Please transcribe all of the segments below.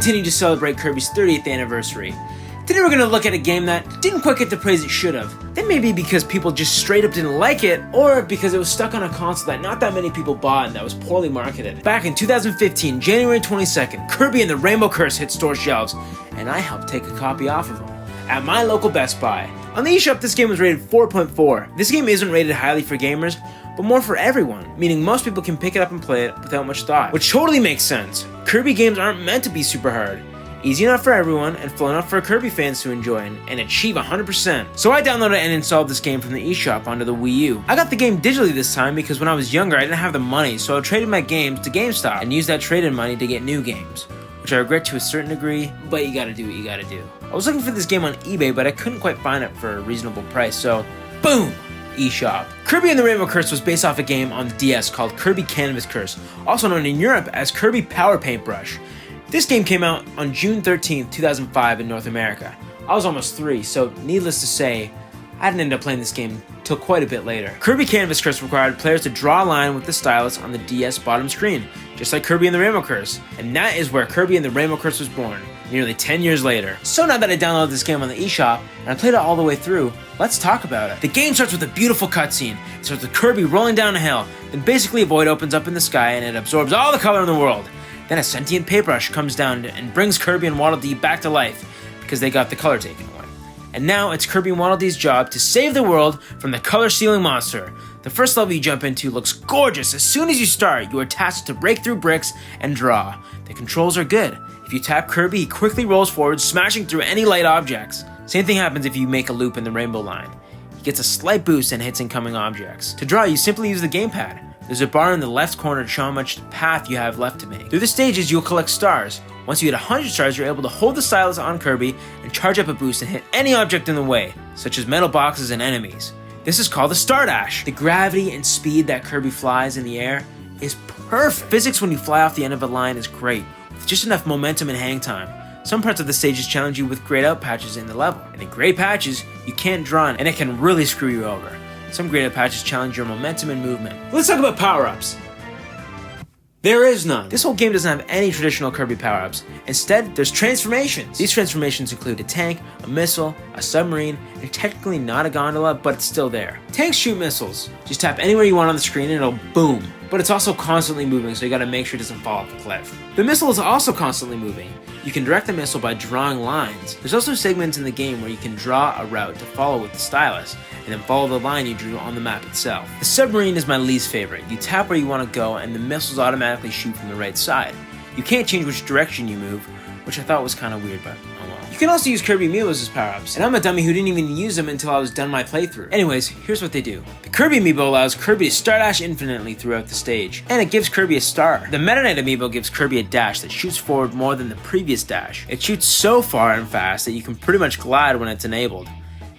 continue to celebrate Kirby's 30th anniversary. Today we're going to look at a game that didn't quite get the praise it should have. That may be because people just straight up didn't like it, or because it was stuck on a console that not that many people bought and that was poorly marketed. Back in 2015, January 22nd, Kirby and the Rainbow Curse hit store shelves, and I helped take a copy off of them at my local Best Buy. On the eShop, this game was rated 4.4. This game isn't rated highly for gamers, but more for everyone, meaning most people can pick it up and play it without much thought, which totally makes sense. Kirby games aren't meant to be super hard. Easy enough for everyone, and full enough for Kirby fans to enjoy and achieve 100%. So I downloaded and installed this game from the eShop onto the Wii U. I got the game digitally this time because when I was younger I didn't have the money, so I traded my games to GameStop and used that trade-in money to get new games, which I regret to a certain degree, but you gotta do what you gotta do. I was looking for this game on eBay, but I couldn't quite find it for a reasonable price, so boom! eShop. Kirby and the Rainbow Curse was based off a game on the DS called Kirby Canvas Curse, also known in Europe as Kirby Power Paintbrush. This game came out on June 13th, 2005 in North America. I was almost 3, so needless to say, I didn't end up playing this game till quite a bit later. Kirby Canvas Curse required players to draw a line with the stylus on the DS bottom screen, just like Kirby and the Rainbow Curse, and that is where Kirby and the Rainbow Curse was born, nearly 10 years later. So now that I downloaded this game on the eShop, and I played it all the way through, let's talk about it. The game starts with a beautiful cutscene. It starts with Kirby rolling down a hill, then basically a void opens up in the sky and it absorbs all the color in the world. Then a sentient paintbrush comes down and brings Kirby and Waddle Dee back to life, because they got the color taken away. And now it's Kirby and Waddle Dee's job to save the world from the color-stealing monster. The first level you jump into looks gorgeous. As soon as you start, you are tasked to break through bricks and draw. The controls are good. If you tap Kirby, he quickly rolls forward, smashing through any light objects. Same thing happens if you make a loop in the rainbow line. He gets a slight boost and hits incoming objects. To draw, you simply use the gamepad. There's a bar in the left corner to show how much path you have left to make. Through the stages, you'll collect stars. Once you hit 100 stars, you're able to hold the stylus on Kirby and charge up a boost and hit any object in the way, such as metal boxes and enemies. This is called the Star Dash. The gravity and speed that Kirby flies in the air is perfect. Physics when you fly off the end of a line is great, with just enough momentum and hang time. Some parts of the stages challenge you with grayed out patches in the level, and in gray patches, you can't draw in, and it can really screw you over. Some grayed out patches challenge your momentum and movement. Let's talk about power-ups. There is none. This whole game doesn't have any traditional Kirby power-ups. Instead, there's transformations. These transformations include a tank, a missile, a submarine, and technically not a gondola, but it's still there. Tanks shoot missiles. Just tap anywhere you want on the screen and it'll boom. But it's also constantly moving, so you gotta make sure it doesn't fall off the cliff. The missile is also constantly moving. You can direct the missile by drawing lines. There's also segments in the game where you can draw a route to follow with the stylus, and then follow the line you drew on the map itself. The submarine is my least favorite. You tap where you want to go, and the missiles automatically shoot from the right side. You can't change which direction you move, which I thought was kind of weird, but oh well. You can also use Kirby Amiibos as power-ups, and I'm a dummy who didn't even use them until I was done my playthrough. Anyways, here's what they do. The Kirby Amiibo allows Kirby to Star Dash infinitely throughout the stage, and it gives Kirby a star. The Meta Knight Amiibo gives Kirby a dash that shoots forward more than the previous dash. It shoots so far and fast that you can pretty much glide when it's enabled,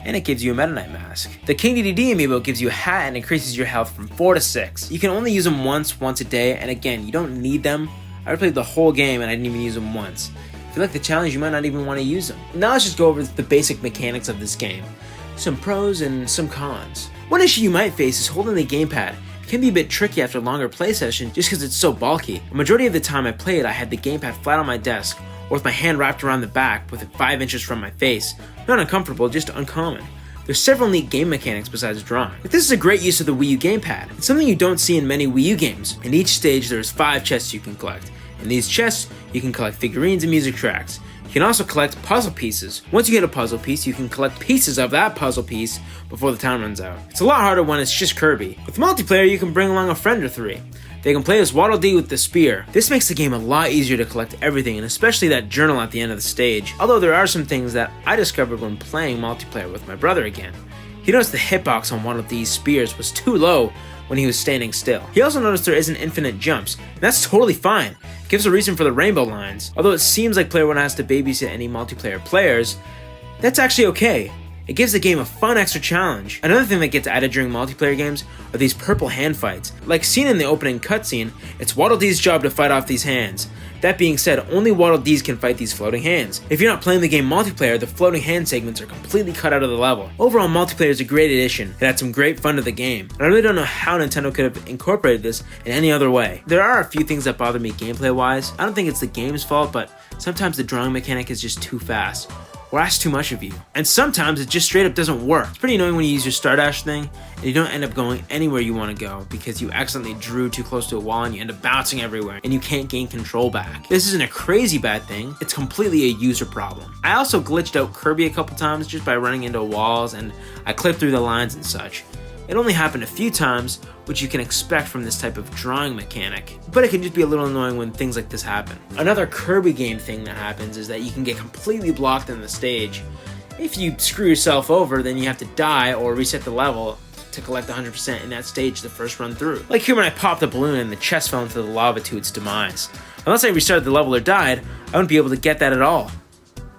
and it gives you a Meta Knight mask. The King Dedede Amiibo gives you a hat and increases your health from 4 to 6. You can only use them once a day, and again, you don't need them. I replayed the whole game and I didn't even use them once. If you like the challenge, you might not even want to use them. Now let's just go over the basic mechanics of this game. Some pros and some cons. One issue you might face is holding the gamepad. It can be a bit tricky after a longer play session just because it's so bulky. The majority of the time I played, I had the gamepad flat on my desk, or with my hand wrapped around the back with it 5 inches from my face. Not uncomfortable, just uncommon. There's several neat game mechanics besides drawing. But this is a great use of the Wii U gamepad. It's something you don't see in many Wii U games. In each stage, there's 5 chests you can collect. In these chests, you can collect figurines and music tracks. You can also collect puzzle pieces. Once you get a puzzle piece, you can collect pieces of that puzzle piece before the time runs out. It's a lot harder when it's just Kirby. With multiplayer, you can bring along a friend or 3. They can play as Waddle Dee with the spear. This makes the game a lot easier to collect everything, and especially that journal at the end of the stage. Although there are some things that I discovered when playing multiplayer with my brother again. He noticed the hitbox on Waddle Dee's spears was too low when he was standing still. He also noticed there isn't infinite jumps, and that's totally fine. It gives a reason for the rainbow lines. Although it seems like Player 1 has to babysit any multiplayer players, that's actually okay. It gives the game a fun extra challenge. Another thing that gets added during multiplayer games are these purple hand fights. Like seen in the opening cutscene, it's Waddle Dee's job to fight off these hands. That being said, only Waddle Dees can fight these floating hands. If you're not playing the game multiplayer, the floating hand segments are completely cut out of the level. Overall, multiplayer is a great addition and adds some great fun to the game. And I really don't know how Nintendo could have incorporated this in any other way. There are a few things that bother me gameplay wise. I don't think it's the game's fault, but sometimes the drawing mechanic is just too fast, or asks too much of you. And sometimes it just straight up doesn't work. It's pretty annoying when you use your Star Dash thing and you don't end up going anywhere you want to go because you accidentally drew too close to a wall and you end up bouncing everywhere and you can't gain control back. This isn't a crazy bad thing, it's completely a user problem. I also glitched out Kirby a couple times just by running into walls and I clipped through the lines and such. It only happened a few times, which you can expect from this type of drawing mechanic, but it can just be a little annoying when things like this happen. Another Kirby game thing that happens is that you can get completely blocked in the stage. If you screw yourself over, then you have to die or reset the level to collect 100% in that stage the first run through. Like here when I popped the balloon and the chest fell into the lava to its demise. Unless I restarted the level or died, I wouldn't be able to get that at all.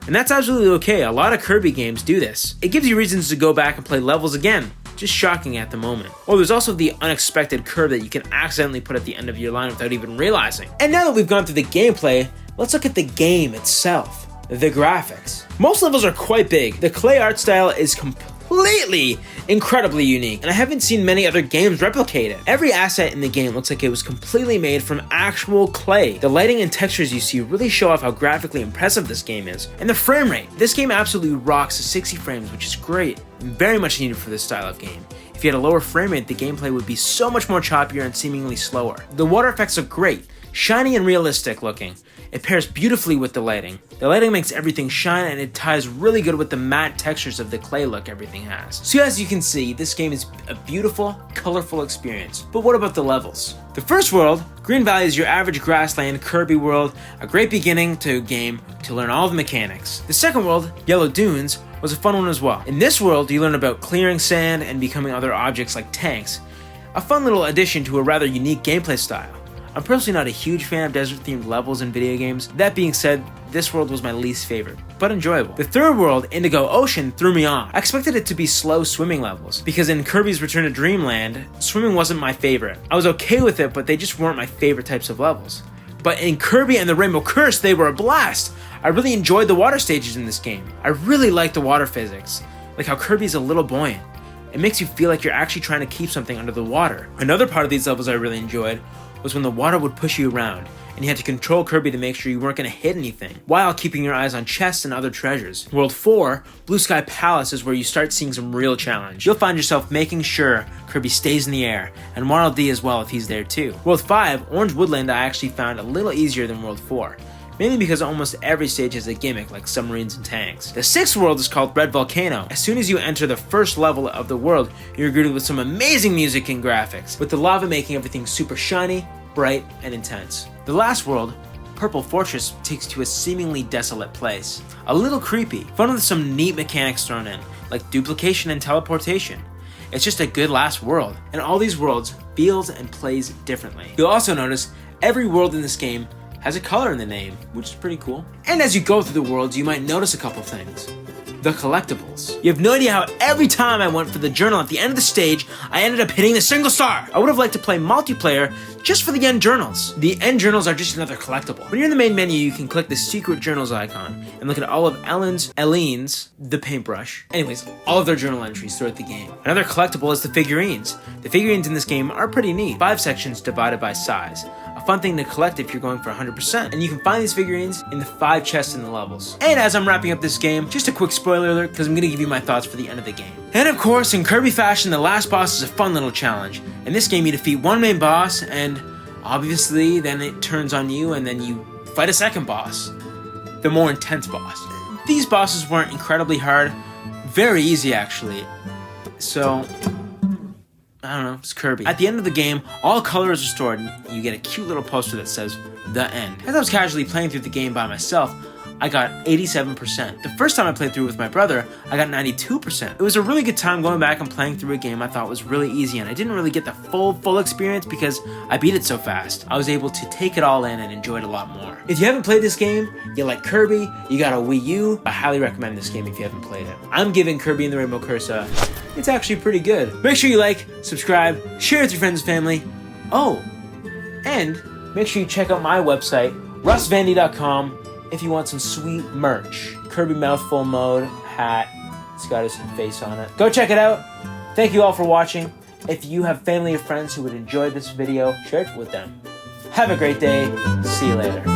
And that's absolutely okay, a lot of Kirby games do this. It gives you reasons to go back and play levels again. Just shocking at the moment. Oh, there's also the unexpected curve that you can accidentally put at the end of your line without even realizing. And now that we've gone through the gameplay, let's look at the game itself. The graphics. Most levels are quite big. The clay art style is completely incredibly unique, and I haven't seen many other games replicate it. Every asset in the game looks like it was completely made from actual clay. The lighting and textures you see really show off how graphically impressive this game is. And the frame rate. This game absolutely rocks to 60 frames, which is great and very much needed for this style of game. If you had a lower frame rate, the gameplay would be so much more choppier and seemingly slower. The water effects look great, shiny and realistic looking. It pairs beautifully with the lighting. The lighting makes everything shine and it ties really good with the matte textures of the clay look everything has. So as you can see, this game is a beautiful, colorful experience. But what about the levels? The first world, Green Valley, is your average grassland Kirby world, a great beginning to a game to learn all the mechanics. The second world, Yellow Dunes, was a fun one as well. In this world, you learn about clearing sand and becoming other objects like tanks. A fun little addition to a rather unique gameplay style. I'm personally not a huge fan of desert-themed levels in video games. That being said, this world was my least favorite, but enjoyable. The third world, Indigo Ocean, threw me off. I expected it to be slow swimming levels, because in Kirby's Return to Dreamland, swimming wasn't my favorite. I was okay with it, but they just weren't my favorite types of levels. But in Kirby and the Rainbow Curse, they were a blast! I really enjoyed the water stages in this game. I really liked the water physics, like how Kirby's a little buoyant. It makes you feel like you're actually trying to keep something under the water. Another part of these levels I really enjoyed was when the water would push you around, and you had to control Kirby to make sure you weren't going to hit anything, while keeping your eyes on chests and other treasures. World 4, Blue Sky Palace, is where you start seeing some real challenge. You'll find yourself making sure Kirby stays in the air, and Waddle Dee as well if he's there too. World 5, Orange Woodland, I actually found a little easier than World 4. Mainly because almost every stage has a gimmick like submarines and tanks. The sixth world is called Red Volcano. As soon as you enter the first level of the world, you're greeted with some amazing music and graphics, with the lava making everything super shiny, bright, and intense. The last world, Purple Fortress, takes you to a seemingly desolate place. A little creepy, fun with some neat mechanics thrown in, like duplication and teleportation. It's just a good last world, and all these worlds feels and plays differently. You'll also notice every world in this game has a color in the name, which is pretty cool. And as you go through the worlds, you might notice a couple things. The collectibles. You have no idea how every time I went for the journal at the end of the stage, I ended up hitting the single star. I would have liked to play multiplayer just for the end journals. The end journals are just another collectible. When you're in the main menu, you can click the secret journals icon and look at all of Ellene's, the paintbrush, anyways, all of their journal entries throughout the game. Another collectible is the figurines. The figurines in this game are pretty neat. 5 sections divided by size. A fun thing to collect if you're going for 100%. And you can find these figurines in the 5 chests in the levels. And as I'm wrapping up this game, just a quick spoiler alert, because I'm going to give you my thoughts for the end of the game. And of course, in Kirby fashion, the last boss is a fun little challenge. In this game, you defeat one main boss, and obviously, then it turns on you, and then you fight a second boss. The more intense boss. These bosses weren't incredibly hard. Very easy, actually. So I don't know, it's Kirby. At the end of the game, all color is restored and you get a cute little poster that says, The End. As I was casually playing through the game by myself, I got 87%. The first time I played through with my brother, I got 92%. It was a really good time going back and playing through a game I thought was really easy, and I didn't really get the full experience because I beat it so fast. I was able to take it all in and enjoy it a lot more. If you haven't played this game, you like Kirby, you got a Wii U, I highly recommend this game if you haven't played it. I'm giving Kirby and the Rainbow Curse it's actually pretty good. Make sure you like, subscribe, share with your friends and family. Oh, and make sure you check out my website, russvandy.com, if you want some sweet merch. Kirby Mouthful Mode hat. It's got his face on it. Go check it out. Thank you all for watching. If you have family or friends who would enjoy this video, share it with them. Have a great day. See you later.